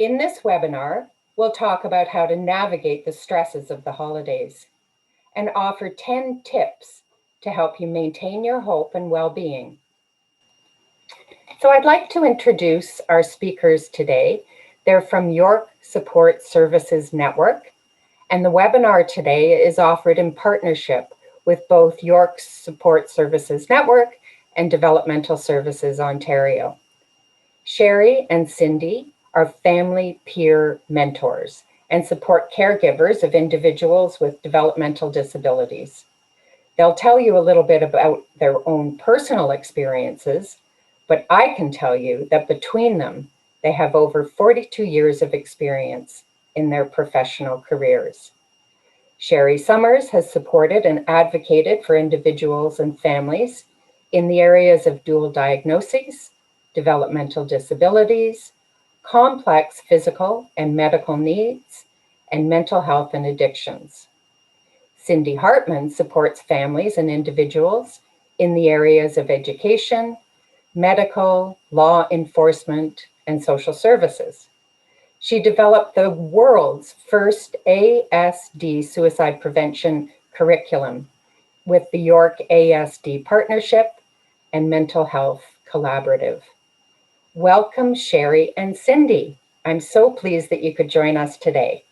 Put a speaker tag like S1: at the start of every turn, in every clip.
S1: In this webinar, we'll talk about how to navigate the stresses of the holidays and offer 10 tips to help you maintain your hope and well-being. So I'd like to introduce our speakers today. They're from York Support Services Network, and the webinar today is offered in partnership with both York Support Services Network and Developmental Services Ontario. Sherry and Cindy are family peer mentors and support caregivers of individuals with developmental disabilities. They'll tell you a little bit about their own personal experiences, but I can tell you that between them, they have over 42 years of experience in their professional careers. Sherry Summers has supported and advocated for individuals and families in the areas of dual diagnoses, developmental disabilities, complex physical and medical needs, and mental health and addictions. Cindy Hartman supports families and individuals in the areas of education, medical, law enforcement, and social services. She developed the world's first ASD suicide prevention curriculum with the York ASD Partnership and Mental Health Collaborative. Welcome, Sherry and Cindy. I'm so pleased that you could join us today.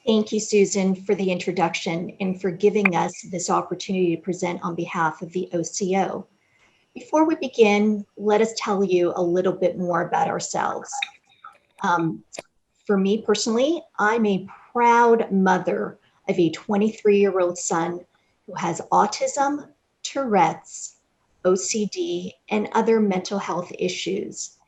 S2: Thank you, Susan, for the introduction and for giving us this opportunity to present on behalf of the OCO. Before we begin, let us tell you a little bit more about ourselves. For me personally, I'm a proud mother of a 23-year-old son who has autism, Tourette's, OCD, and other mental health issues.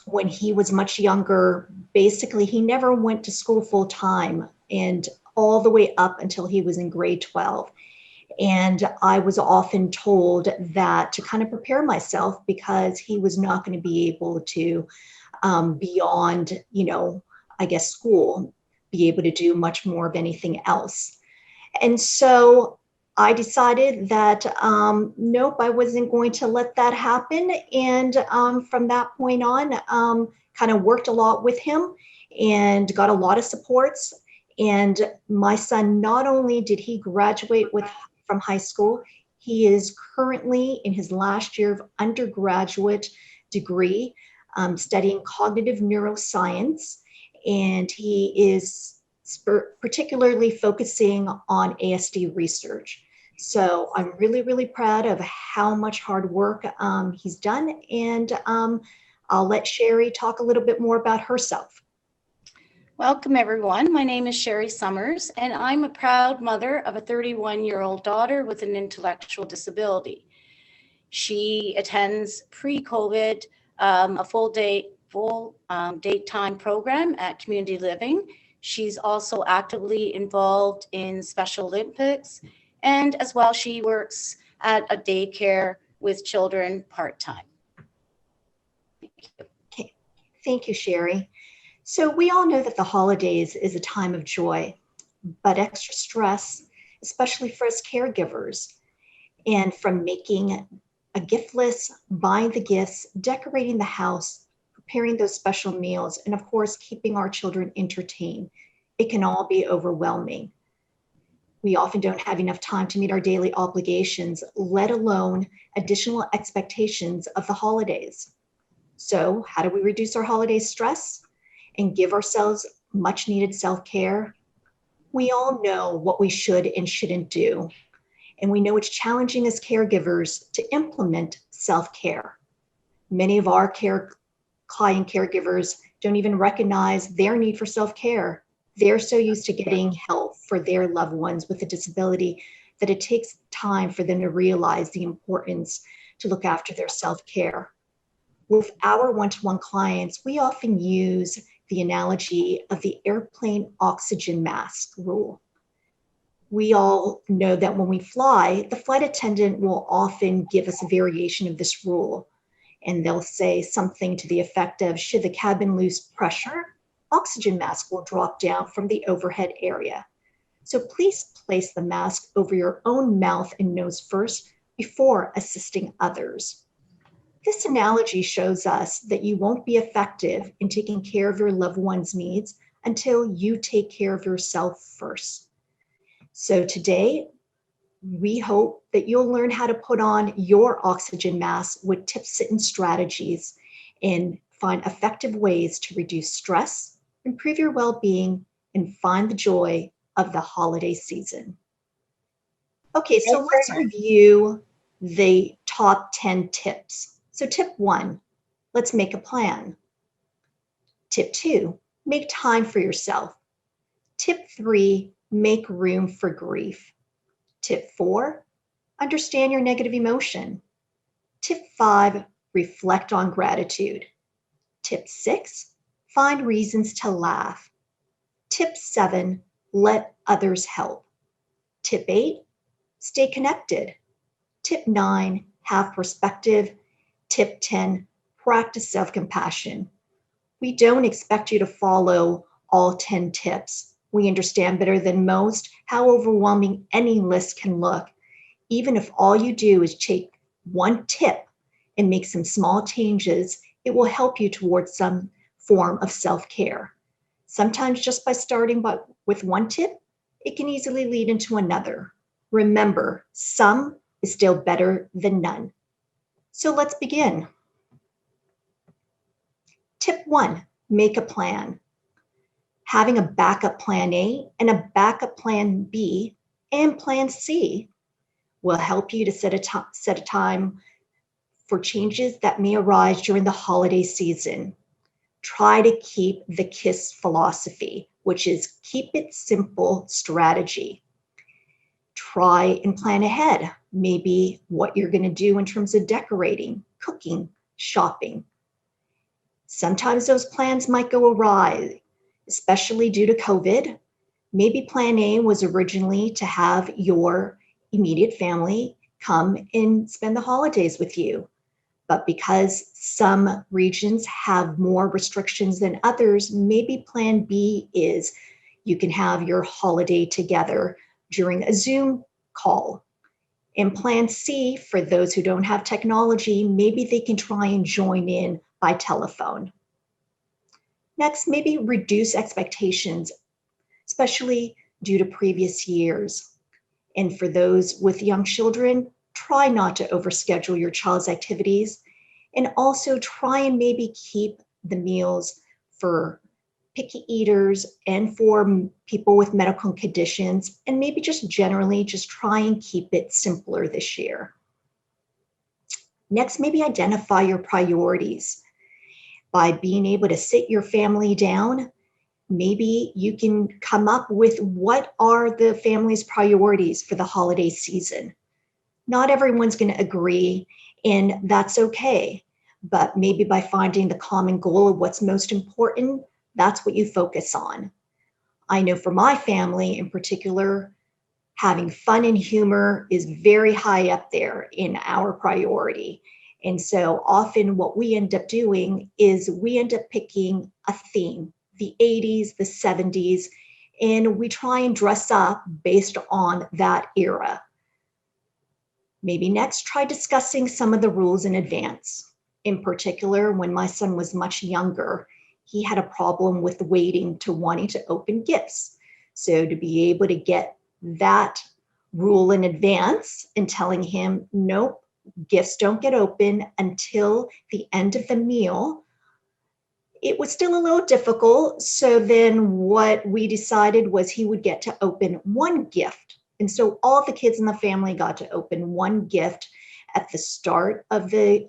S2: When he was much younger, basically he never went to school full time and all the way up until he was in grade 12. And I was often told that to kind of prepare myself because he was not going to be able to, beyond, school, be able to do much more of anything else. And so I decided that, nope, I wasn't going to let that happen. And from that point on, kind of worked a lot with him and got a lot of supports. And my son, not only did he graduate from high school, he is currently in his last year of undergraduate degree, studying cognitive neuroscience. And he is particularly focusing on ASD research. So I'm really, really proud of how much hard work he's done. And I'll let Sherry talk a little bit more about herself.
S3: Welcome, everyone. My name is Sherry Summers, and I'm a proud mother of a 31-year-old daughter with an intellectual disability. She attends pre-COVID a full daytime program at Community Living. She's also actively involved in Special Olympics, and as well, she works at a daycare with children part-time.
S2: Okay. Thank you, Sherry. So we all know that the holidays is a time of joy, but extra stress, especially for us caregivers, and from making a gift list, buying the gifts, decorating the house, preparing those special meals, and of course, keeping our children entertained, it can all be overwhelming. We often don't have enough time to meet our daily obligations, let alone additional expectations of the holidays. So how do we reduce our holiday stress and give ourselves much needed self-care? We all know what we should and shouldn't do. And we know it's challenging as caregivers to implement self-care. Many of our client caregivers don't even recognize their need for self-care. They're so used to getting help for their loved ones with a disability that it takes time for them to realize the importance to look after their self-care. With our one-to-one clients, we often use the analogy of the airplane oxygen mask rule. We all know that when we fly, the flight attendant will often give us a variation of this rule. And they'll say something to the effect of, should the cabin lose pressure, oxygen mask will drop down from the overhead area. So please place the mask over your own mouth and nose first before assisting others. This analogy shows us that you won't be effective in taking care of your loved one's needs until you take care of yourself first. So today, we hope that you'll learn how to put on your oxygen mask with tips and strategies and find effective ways to reduce stress, improve your well-being, and find the joy of the holiday season. Okay, so
S1: Thanks very
S2: let's
S1: much.
S2: review the top 10 tips. So tip 1, let's make a plan. Tip 2, make time for yourself. Tip 3, make room for grief. Tip 4, understand your negative emotion. Tip 5, reflect on gratitude. Tip 6, find reasons to laugh. Tip 7, let others help. Tip 8, stay connected. Tip 9, have perspective. Tip 10, practice self-compassion. We don't expect you to follow all 10 tips. We understand better than most how overwhelming any list can look. Even if all you do is take one tip and make some small changes, it will help you towards some form of self-care. Sometimes just by starting with one tip, it can easily lead into another. Remember, some is still better than none. So let's begin. Tip 1, make a plan. Having a backup plan A and a backup plan B and plan C will help you to set a time for changes that may arise during the holiday season. Try to keep the KISS philosophy, which is keep it simple strategy. Try and plan ahead, maybe what you're going to do in terms of decorating, cooking, shopping. Sometimes those plans might go awry, especially due to COVID. Maybe plan A was originally to have your immediate family come and spend the holidays with you. But because some regions have more restrictions than others, maybe plan B is you can have your holiday together during a Zoom call. And plan C, for those who don't have technology, maybe they can try and join in by telephone. Next, maybe reduce expectations, especially due to previous years. And for those with young children, try not to overschedule your child's activities, and also try and maybe keep the meals for picky eaters and for people with medical conditions, and maybe just generally just try and keep it simpler this year. Next, maybe identify your priorities. By being able to sit your family down, maybe you can come up with what are the family's priorities for the holiday season. Not everyone's going to agree, and that's okay. But maybe by finding the common goal of what's most important, that's what you focus on. I know for my family in particular, having fun and humor is very high up there in our priority. And so often what we end up doing is we end up picking a theme, the 80s, the 70s, and we try and dress up based on that era. Maybe next, try discussing some of the rules in advance. In particular, when my son was much younger, he had a problem with waiting to wanting to open gifts. So to be able to get that rule in advance and telling him, nope, gifts don't get open until the end of the meal, it was still a little difficult. So then what we decided was he would get to open one gift. And so all the kids in the family got to open one gift at the start of the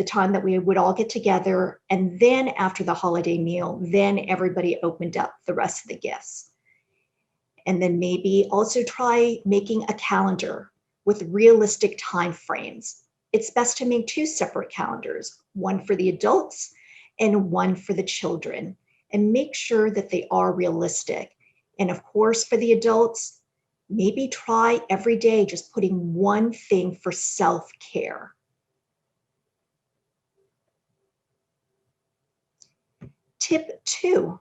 S2: time that we would all get together. And then after the holiday meal, then everybody opened up the rest of the gifts. And then maybe also try making a calendar with realistic time frames. It's best to make 2 separate calendars, one for the adults and one for the children, and make sure that they are realistic. And of course, for the adults, maybe try every day just putting one thing for self-care. Tip 2,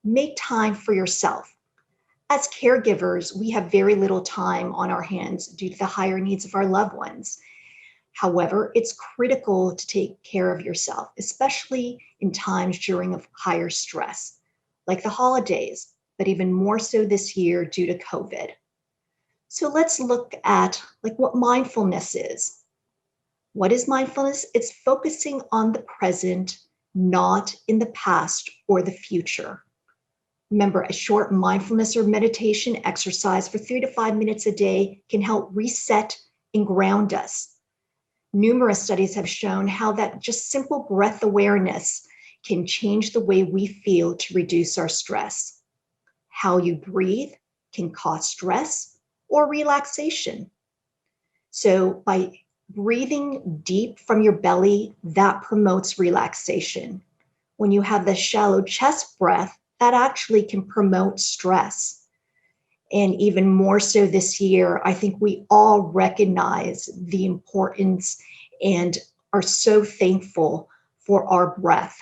S2: make time for yourself. As caregivers, we have very little time on our hands due to the higher needs of our loved ones. However, it's critical to take care of yourself, especially in times during higher stress, like the holidays, but even more so this year due to COVID. So let's look at what mindfulness is. What is mindfulness? It's focusing on the present, not in the past or the future. Remember, a short mindfulness or meditation exercise for 3 to 5 minutes a day can help reset and ground us. Numerous studies have shown how that just simple breath awareness can change the way we feel to reduce our stress. How you breathe can cause stress or relaxation. So by breathing deep from your belly, that promotes relaxation. When you have the shallow chest breath, that actually can promote stress. And even more so this year, I think we all recognize the importance and are so thankful for our breath.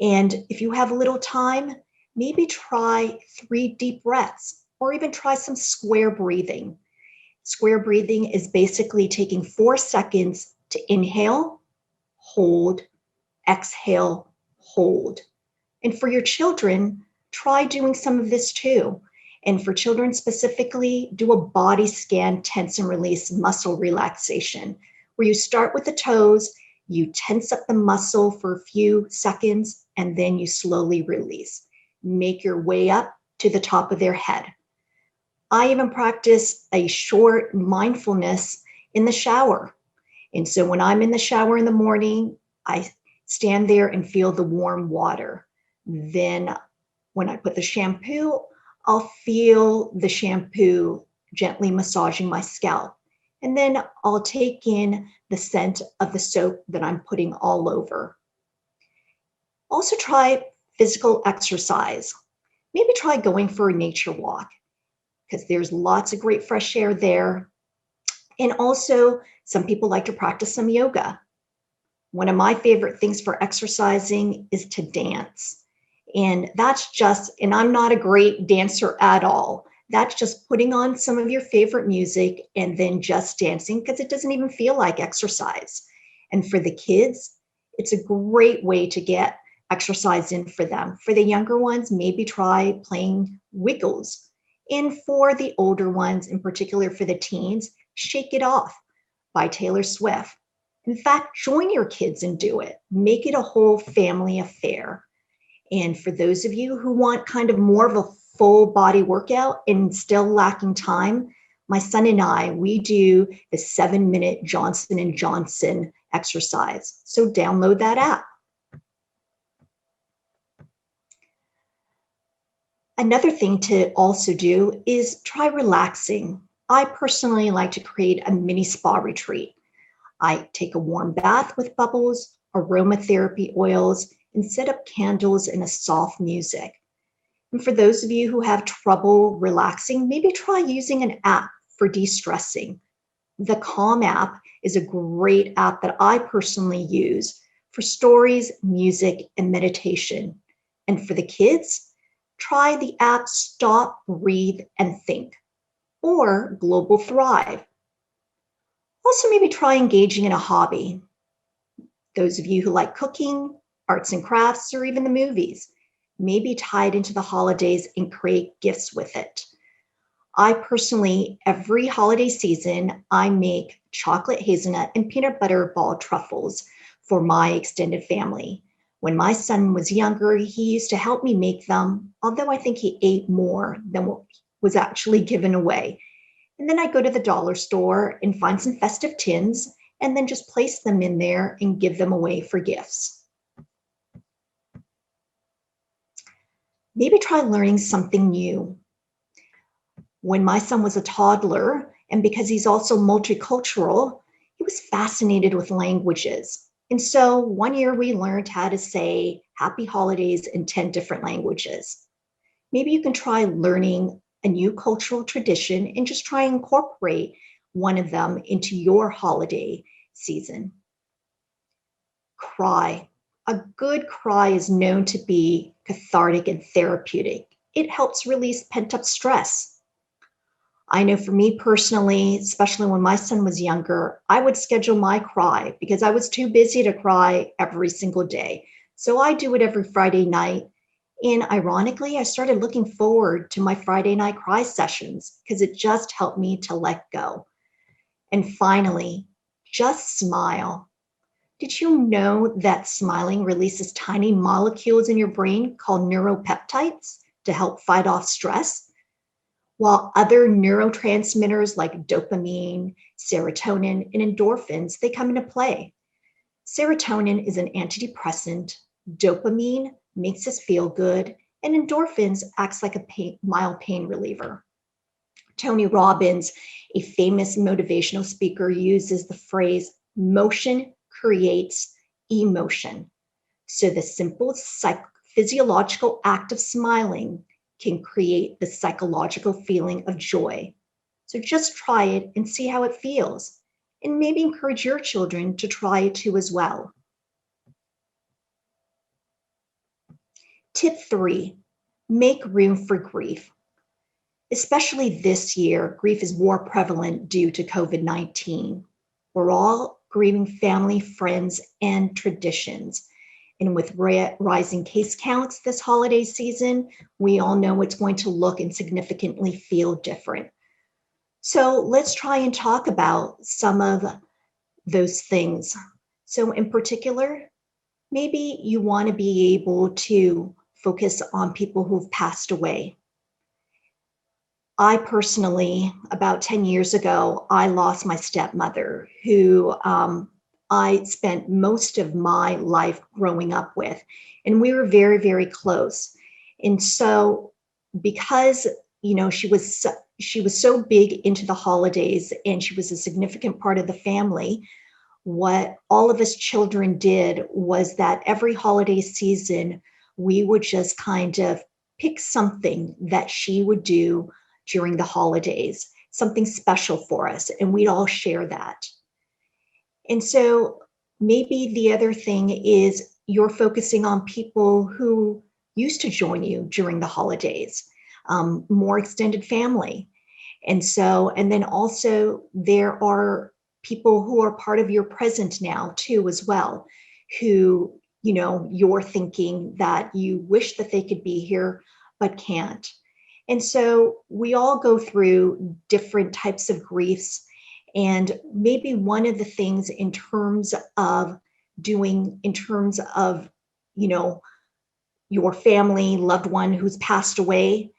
S2: And if you have a little time, maybe try 3 deep breaths or even try some square breathing. Square breathing is basically taking 4 seconds to inhale, hold, exhale, hold. And for your children, try doing some of this too. And for children specifically, do a body scan, tense and release muscle relaxation, where you start with the toes, you tense up the muscle for a few seconds, and then you slowly release. Make your way up to the top of their head. I even practice a short mindfulness in the shower. And so when I'm in the shower in the morning, I stand there and feel the warm water. Then when I put the shampoo, I'll feel the shampoo gently massaging my scalp. And then I'll take in the scent of the soap that I'm putting all over. Also try physical exercise. Maybe try going for a nature walk, because there's lots of great fresh air there. And also, some people like to practice some yoga. One of my favorite things for exercising is to dance. And and I'm not a great dancer at all. That's just putting on some of your favorite music and then just dancing, because it doesn't even feel like exercise. And for the kids, it's a great way to get exercise in for them. For the younger ones, maybe try playing wiggles. And for the older ones, in particular for the teens, Shake It Off by Taylor Swift. In fact, join your kids and do it. Make it a whole family affair. And for those of you who want kind of more of a full body workout and still lacking time, my son and I, we do the 7-minute Johnson & Johnson exercise. So download that app. Another thing to also do is try relaxing. I personally like to create a mini spa retreat. I take a warm bath with bubbles, aromatherapy oils, and set up candles and a soft music. And for those of you who have trouble relaxing, maybe try using an app for de-stressing. The Calm app is a great app that I personally use for stories, music, and meditation. And for the kids, try the app Stop, Breathe, and Think, or Global Thrive. Also, maybe try engaging in a hobby. Those of you who like cooking, arts and crafts, or even the movies, maybe tie it into the holidays and create gifts with it. I personally, every holiday season, I make chocolate hazelnut and peanut butter ball truffles for my extended family. When my son was younger, he used to help me make them, although I think he ate more than what was actually given away. And then I go to the dollar store and find some festive tins and then just place them in there and give them away for gifts. Maybe try learning something new. When my son was a toddler, and because he's also multicultural, he was fascinated with languages. And so one year we learned how to say happy holidays in 10 different languages. Maybe you can try learning a new cultural tradition and just try and incorporate one of them into your holiday season. Cry. A good cry is known to be cathartic and therapeutic. It helps release pent-up stress. I know for me personally, especially when my son was younger, I would schedule my cry because I was too busy to cry every single day. So I do it every Friday night. And ironically, I started looking forward to my Friday night cry sessions because it just helped me to let go. And finally, just smile. Did you know that smiling releases tiny molecules in your brain called neuropeptides to help fight off stress? While other neurotransmitters like dopamine, serotonin, and endorphins, they come into play. Serotonin is an antidepressant, dopamine makes us feel good, and endorphins acts like a mild pain reliever. Tony Robbins, a famous motivational speaker, uses the phrase, motion creates emotion. So the simple physiological act of smiling can create the psychological feeling of joy. So just try it and see how it feels. And maybe encourage your children to try it too as well. Tip 3, make room for grief. Especially this year, grief is more prevalent due to COVID-19. We're all grieving family, friends, and traditions. And with rising case counts this holiday season, we all know it's going to look and significantly feel different. So let's try and talk about some of those things. So in particular, maybe you want to be able to focus on people who've passed away. I personally, about 10 years ago, I lost my stepmother, who I spent most of my life growing up with, and we were very, very close. And so, because she was so big into the holidays, and she was a significant part of the family, what all of us children did was that every holiday season, we would just kind of pick something that she would do during the holidays, something special for us, and we'd all share that. And so maybe the other thing is you're focusing on people who used to join you during the holidays, more extended family. And then also there are people who are part of your present now too as well, who, you're thinking that you wish that they could be here, but can't. And so we all go through different types of griefs. And maybe one of the things in terms of your family, loved one who's passed away,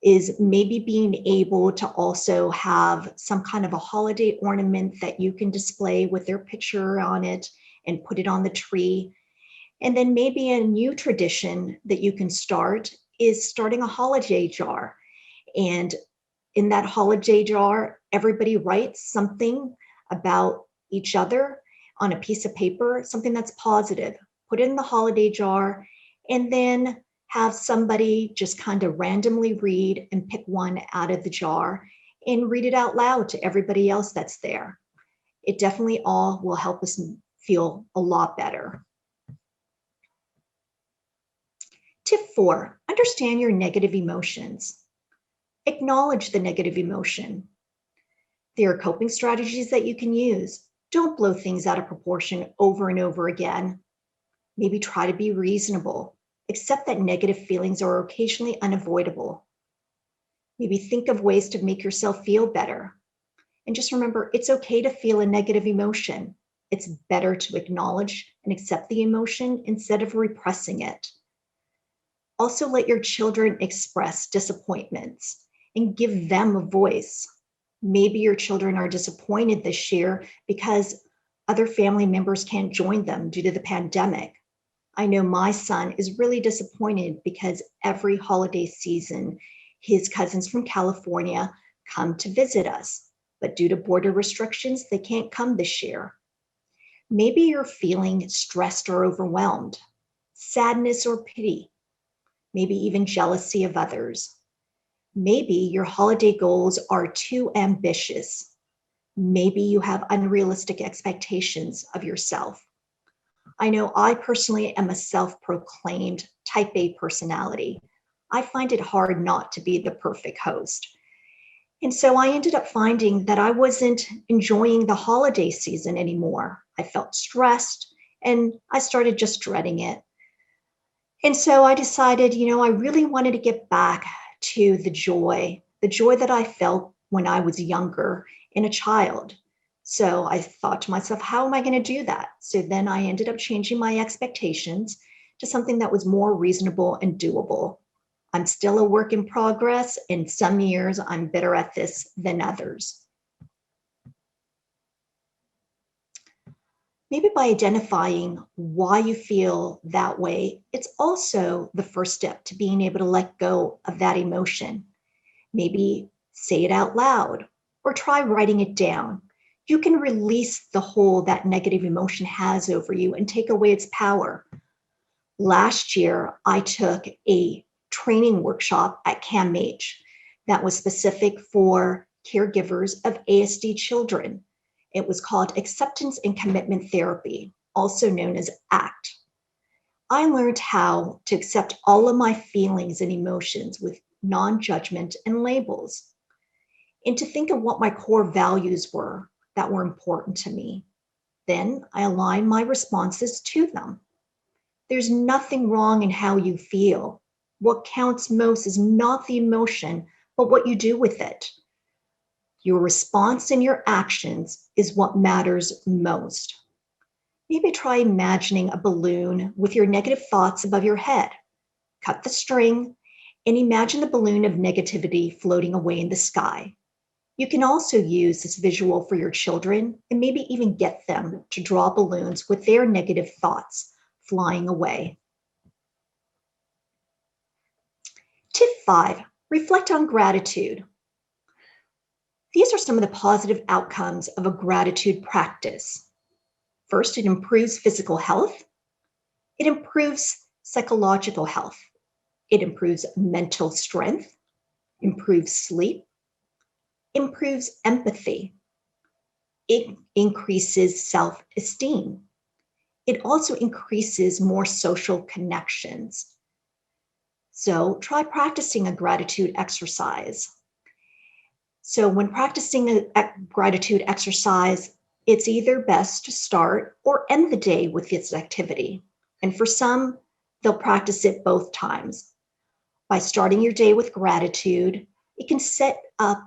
S2: is maybe being able to also have some kind of a holiday ornament that you can display with their picture on it and put it on the tree. And then maybe a new tradition that you can start is starting a holiday jar. And in that holiday jar, everybody writes something about each other on a piece of paper, something that's positive. Put it in the holiday jar, and then have somebody just kind of randomly read and pick one out of the jar and read it out loud to everybody else that's there. It definitely all will help us feel a lot better. Tip 4, understand your negative emotions. Acknowledge the negative emotion. There are coping strategies that you can use. Don't blow things out of proportion over and over again. Maybe try to be reasonable. Accept that negative feelings are occasionally unavoidable. Maybe think of ways to make yourself feel better. And just remember, it's okay to feel a negative emotion. It's better to acknowledge and accept the emotion instead of repressing it. Also, let your children express disappointments and give them a voice. Maybe your children are disappointed this year because other family members can't join them due to the pandemic. I know my son is really disappointed because every holiday season, his cousins from California come to visit us, but due to border restrictions, they can't come this year. Maybe you're feeling stressed or overwhelmed, sadness or pity, maybe even jealousy of others. Maybe your holiday goals are too ambitious. Maybe you have unrealistic expectations of yourself. I know I personally am a self-proclaimed type A personality. I find it hard not to be the perfect host. And so I ended up finding that I wasn't enjoying the holiday season anymore. I felt stressed and I started just dreading it. And so I decided, I really wanted to get back to the joy that I felt when I was younger and a child. So I thought to myself, how am I going to do that? So then I ended up changing my expectations to something that was more reasonable and doable. I'm still a work in progress, and some years I'm better at this than others. Maybe by identifying why you feel that way, it's also the first step to being able to let go of that emotion. Maybe say it out loud or try writing it down. You can release the hold that negative emotion has over you and take away its power. Last year, I took a training workshop at CAMH that was specific for caregivers of ASD children. It was called Acceptance and Commitment Therapy, also known as ACT. I learned how to accept all of my feelings and emotions with non-judgment and labels, and to think of what my core values were that were important to me. Then I aligned my responses to them. There's nothing wrong in how you feel. What counts most is not the emotion, but what you do with it. Your response and your actions is what matters most. Maybe try imagining a balloon with your negative thoughts above your head. Cut the string and imagine the balloon of negativity floating away in the sky. You can also use this visual for your children and maybe even get them to draw balloons with their negative thoughts flying away. Tip 5, reflect on gratitude. These are some of the positive outcomes of a gratitude practice. First, it improves physical health. It improves psychological health. It improves mental strength, improves sleep, improves empathy. It increases self-esteem. It also increases more social connections. So try practicing a gratitude exercise. So when practicing a gratitude exercise, it's either best to start or end the day with this activity. And for some, they'll practice it both times. By starting your day with gratitude, it can set up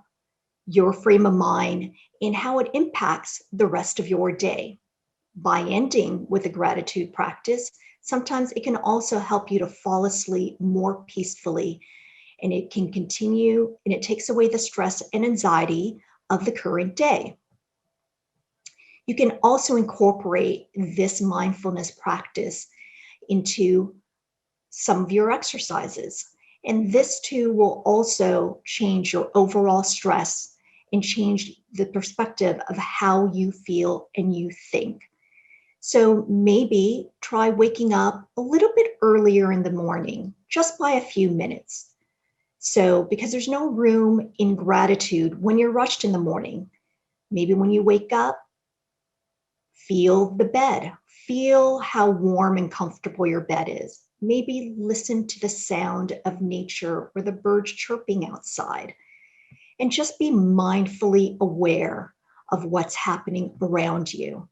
S2: your frame of mind and how it impacts the rest of your day. By ending with a gratitude practice, sometimes it can also help you to fall asleep more peacefully, and it can continue and it takes away the stress and anxiety of the current day. You can also incorporate this mindfulness practice into some of your exercises. And this too will also change your overall stress and change the perspective of how you feel and you think. So maybe try waking up a little bit earlier in the morning, just by a few minutes. So because there's no room in gratitude when you're rushed in the morning. Maybe when you wake up, feel the bed. Feel how warm and comfortable your bed is. Maybe listen to the sound of nature or the birds chirping outside. And just be mindfully aware of what's happening around you.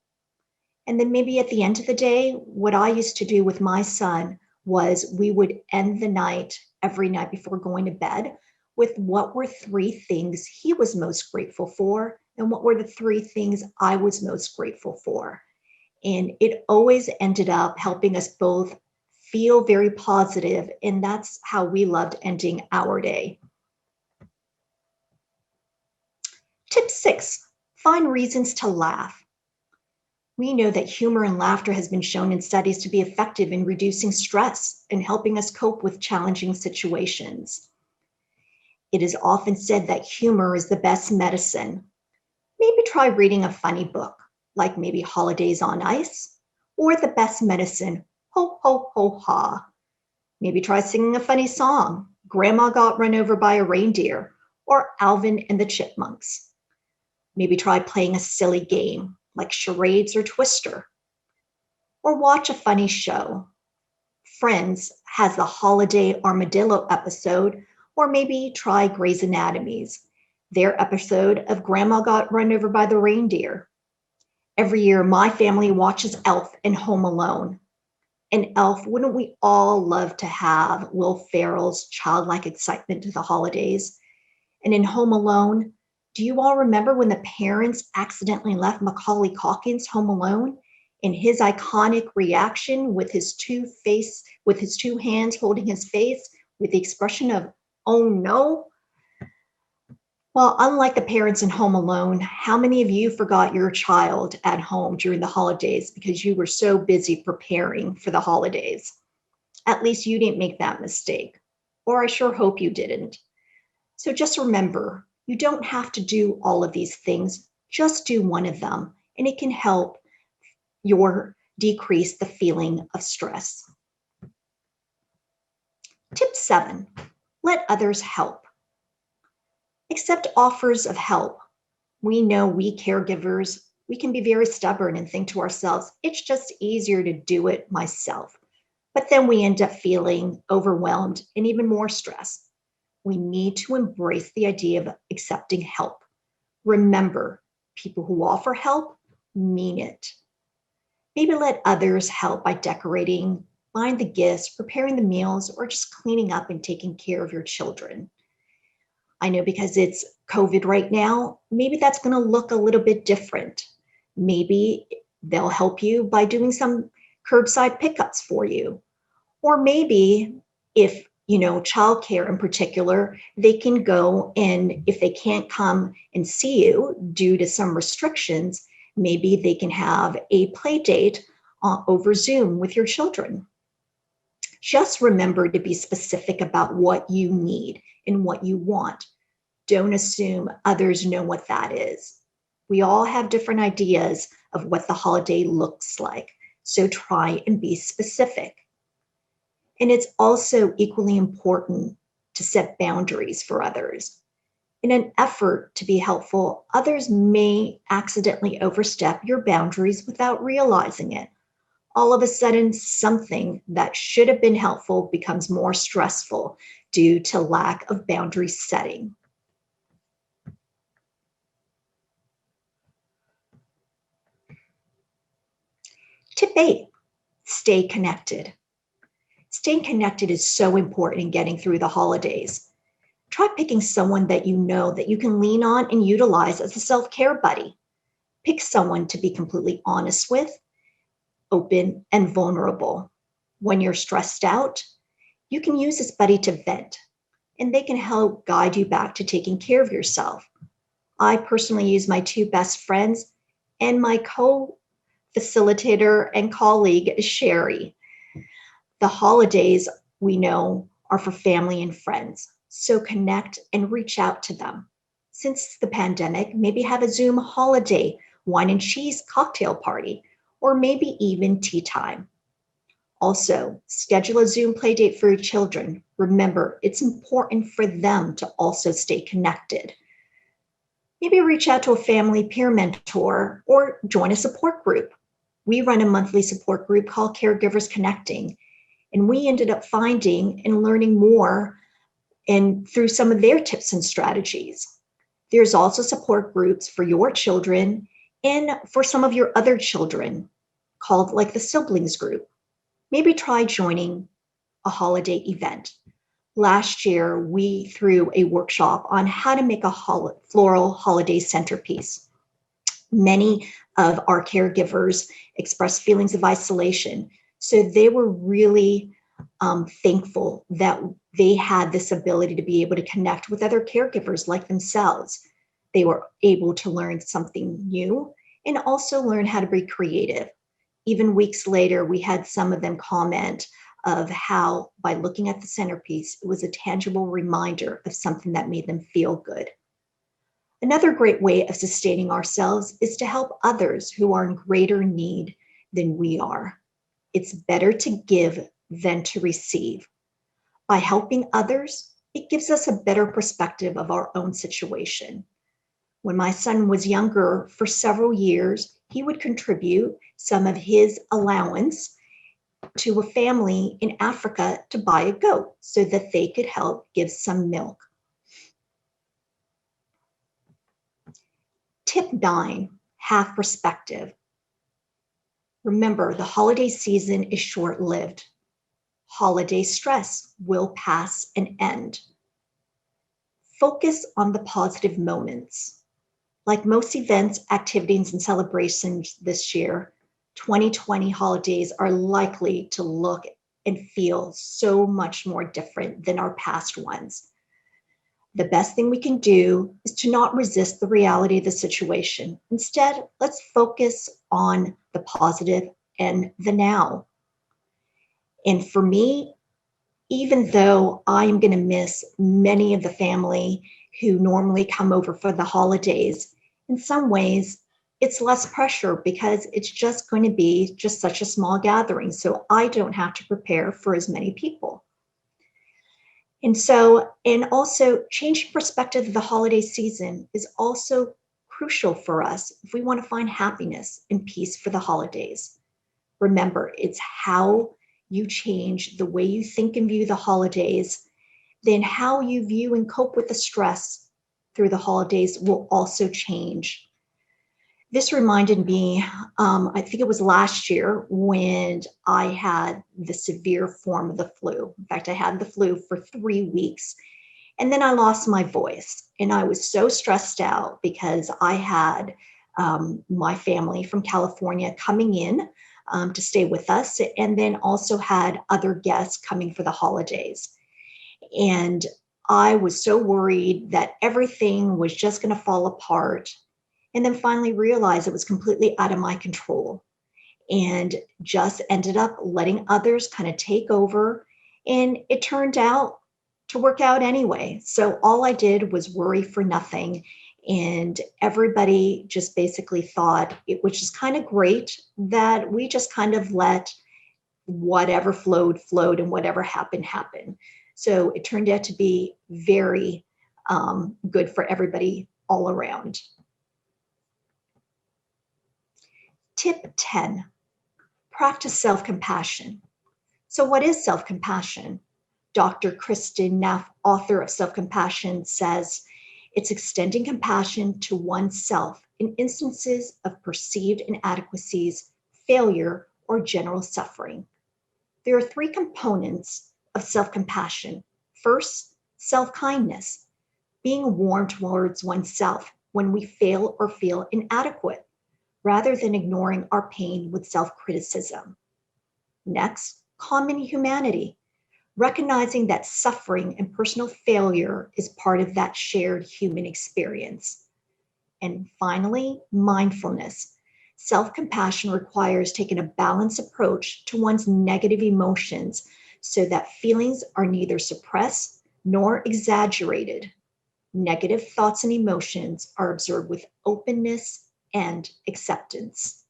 S2: And then maybe at the end of the day, what I used to do with my son was we would end the night every night before going to bed with what were 3 things he was most grateful for and what were the 3 things I was most grateful for. And it always ended up helping us both feel very positive, and that's how we loved ending our day. Tip 6, find reasons to laugh. We know that humor and laughter has been shown in studies to be effective in reducing stress and helping us cope with challenging situations. It is often said that humor is the best medicine. Maybe try reading a funny book, like maybe Holidays on Ice, or The Best Medicine, Ho, Ho, Ho, Ha. Maybe try singing a funny song, Grandma Got Run Over by a Reindeer, or Alvin and the Chipmunks. Maybe try playing a silly game, like charades or Twister, or watch a funny show. Friends has the holiday armadillo episode, or maybe try Grey's Anatomy. their episode of Grandma Got Run Over by the Reindeer. Every year, my family watches Elf and Home Alone. And Elf, wouldn't we all love to have Will Ferrell's childlike excitement to the holidays? And in Home Alone, do you all remember when the parents accidentally left Macaulay Culkin's home alone? And his iconic reaction with his two hands holding his face with the expression of, "Oh no." Well, unlike the parents in Home Alone, how many of you forgot your child at home during the holidays because you were so busy preparing for the holidays? At least you didn't make that mistake, or I sure hope you didn't. So just remember, you don't have to do all of these things, just do one of them, and it can help decrease the feeling of stress. Tip 7, let others help. Accept offers of help. We know we caregivers, we can be very stubborn and think to ourselves, it's just easier to do it myself. But then we end up feeling overwhelmed and even more stressed. We need to embrace the idea of accepting help. Remember, people who offer help mean it. Maybe let others help by decorating, buying the gifts, preparing the meals, or just cleaning up and taking care of your children. I know because it's COVID right now, maybe that's going to look a little bit different. Maybe they'll help you by doing some curbside pickups for you. Or maybe if, childcare in particular, they can go and if they can't come and see you due to some restrictions, maybe they can have a play date over Zoom with your children. Just remember to be specific about what you need and what you want. Don't assume others know what that is. We all have different ideas of what the holiday looks like, so try and be specific. And it's also equally important to set boundaries for others. In an effort to be helpful, others may accidentally overstep your boundaries without realizing it. All of a sudden, something that should have been helpful becomes more stressful due to lack of boundary setting. Tip 8, stay connected. Staying connected is so important in getting through the holidays. Try picking someone that you know that you can lean on and utilize as a self-care buddy. Pick someone to be completely honest with, open, and vulnerable. When you're stressed out, you can use this buddy to vent, and they can help guide you back to taking care of yourself. I personally use my 2 best friends and my co-facilitator and colleague, Sherry. The holidays, we know, are for family and friends, so connect and reach out to them. Since the pandemic, maybe have a Zoom holiday wine and cheese cocktail party, or maybe even tea time. Also, schedule a Zoom play date for your children. Remember, it's important for them to also stay connected. Maybe reach out to a family peer mentor or join a support group. We run a monthly support group called Caregivers Connecting, and we ended up finding and learning more through some of their tips and strategies. There's also support groups for your children and for some of your other children called like the siblings group. Maybe try joining a holiday event. Last year, we threw a workshop on how to make a floral holiday centerpiece. Many of our caregivers expressed feelings of isolation, so they were really thankful that they had this ability to be able to connect with other caregivers like themselves. They were able to learn something new and also learn how to be creative. Even weeks later, we had some of them comment of how by looking at the centerpiece, it was a tangible reminder of something that made them feel good. Another great way of sustaining ourselves is to help others who are in greater need than we are. It's better to give than to receive. By helping others, it gives us a better perspective of our own situation. When my son was younger, for several years, he would contribute some of his allowance to a family in Africa to buy a goat so that they could help give some milk. Tip 9, have perspective. Remember, the holiday season is short-lived. Holiday stress will pass and end. Focus on the positive moments. Like most events, activities, and celebrations this year, 2020 holidays are likely to look and feel so much more different than our past ones. The best thing we can do is to not resist the reality of the situation. Instead, let's focus on the positive and the now. And for me, even though I'm going to miss many of the family who normally come over for the holidays, in some ways, it's less pressure because it's just going to be just such a small gathering. So I don't have to prepare for as many people. And also changing perspective of the holiday season is also crucial for us if we want to find happiness and peace for the holidays. Remember, it's how you change the way you think and view the holidays, then how you view and cope with the stress through the holidays will also change. This reminded me, I think it was last year when I had the severe form of the flu. In fact, I had the flu for 3 weeks, and then I lost my voice. And I was so stressed out because I had my family from California coming in to stay with us, and then also had other guests coming for the holidays. And I was so worried that everything was just going to fall apart. And then finally realized it was completely out of my control and just ended up letting others kind of take over. And it turned out to work out anyway. So all I did was worry for nothing. And everybody just basically thought it was just kind of great that we just kind of let whatever flowed, and whatever happened. So it turned out to be very good for everybody all around. Tip 10, practice self-compassion. So what is self-compassion? Dr. Kristen Neff, author of SelfCompassion, says it's extending compassion to oneself in instances of perceived inadequacies, failure, or general suffering. There are 3 components of self-compassion. First, self-kindness, being warm towards oneself when we fail or feel inadequate, rather than ignoring our pain with self-criticism. Next, common humanity, recognizing that suffering and personal failure is part of that shared human experience. And finally, mindfulness. Self-compassion requires taking a balanced approach to one's negative emotions so that feelings are neither suppressed nor exaggerated. Negative thoughts and emotions are observed with openness and acceptance.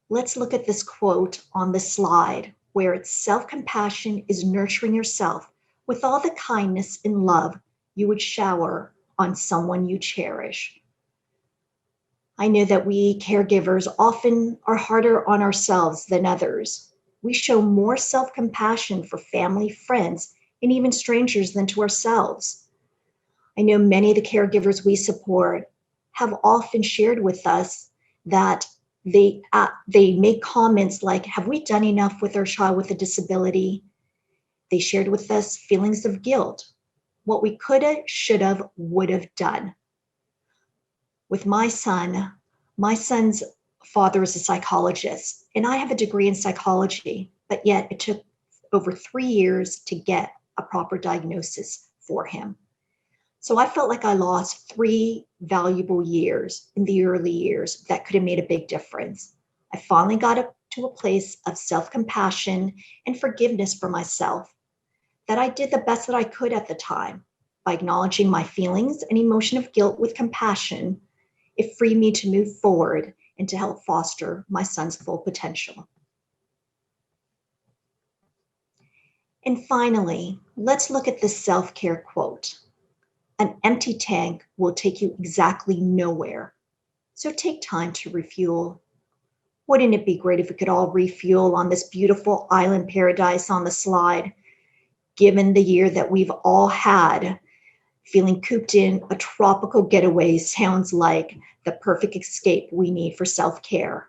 S2: Let's look at this quote on the slide where it's self-compassion is nurturing yourself with all the kindness and love you would shower on someone you cherish. I know that we caregivers often are harder on ourselves than others. We show more self-compassion for family, friends, and even strangers than to ourselves. I know many of the caregivers we support have often shared with us that they make comments like, have we done enough with our child with a disability? They shared with us feelings of guilt, what we could have, should have, would have done. With my son's father is a psychologist, and I have a degree in psychology, but yet it took over 3 years to get a proper diagnosis for him. So I felt like I lost 3 valuable years in the early years that could have made a big difference. I finally got up to a place of self-compassion and forgiveness for myself, that I did the best that I could at the time. By acknowledging my feelings and emotion of guilt with compassion, it freed me to move forward and to help foster my son's full potential. And finally, let's look at the SelfCare quote. An empty tank will take you exactly nowhere. So take time to refuel. Wouldn't it be great if we could all refuel on this beautiful island paradise on the slide? Given the year that we've all had, Feeling cooped in a tropical getaway sounds like the perfect escape we need for self-care.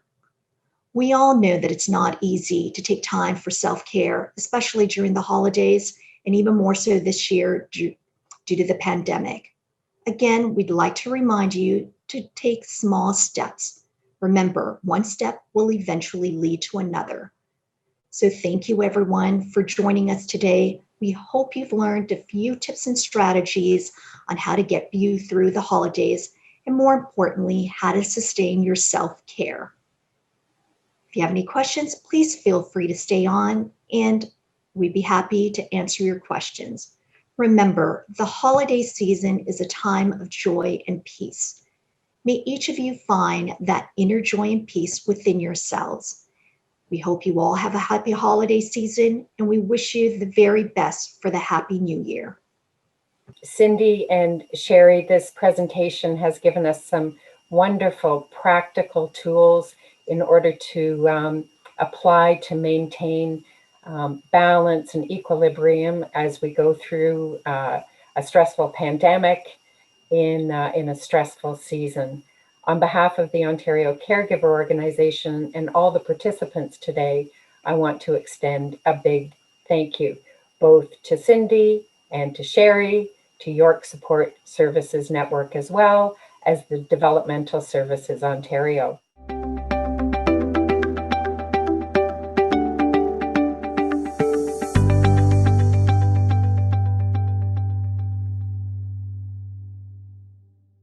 S2: We all know that it's not easy to take time for self-care, especially during the holidays, and even more so this year due to the pandemic. Again, we'd like to remind you to take small steps. Remember, one step will eventually lead to another. So thank you everyone for joining us today. We hope you've learned a few tips and strategies on how to get you through the holidays, and more importantly, how to sustain your self-care. If you have any questions, please feel free to stay on and we'd be happy to answer your questions. Remember, the holiday season is a time of joy and peace. May each of you find that inner joy and peace within yourselves. We hope you all have a happy holiday season, and we wish you the very best for the Happy New Year.
S1: Cindy and Sherry, this presentation has given us some wonderful practical tools in order to apply to maintain balance and equilibrium as we go through a stressful pandemic in a stressful season. On behalf of the Ontario Caregiver Organization and all the participants today, I want to extend a big thank you, both to Cindy and to Sherry, to York Support Services Network, as well as the Developmental Services Ontario.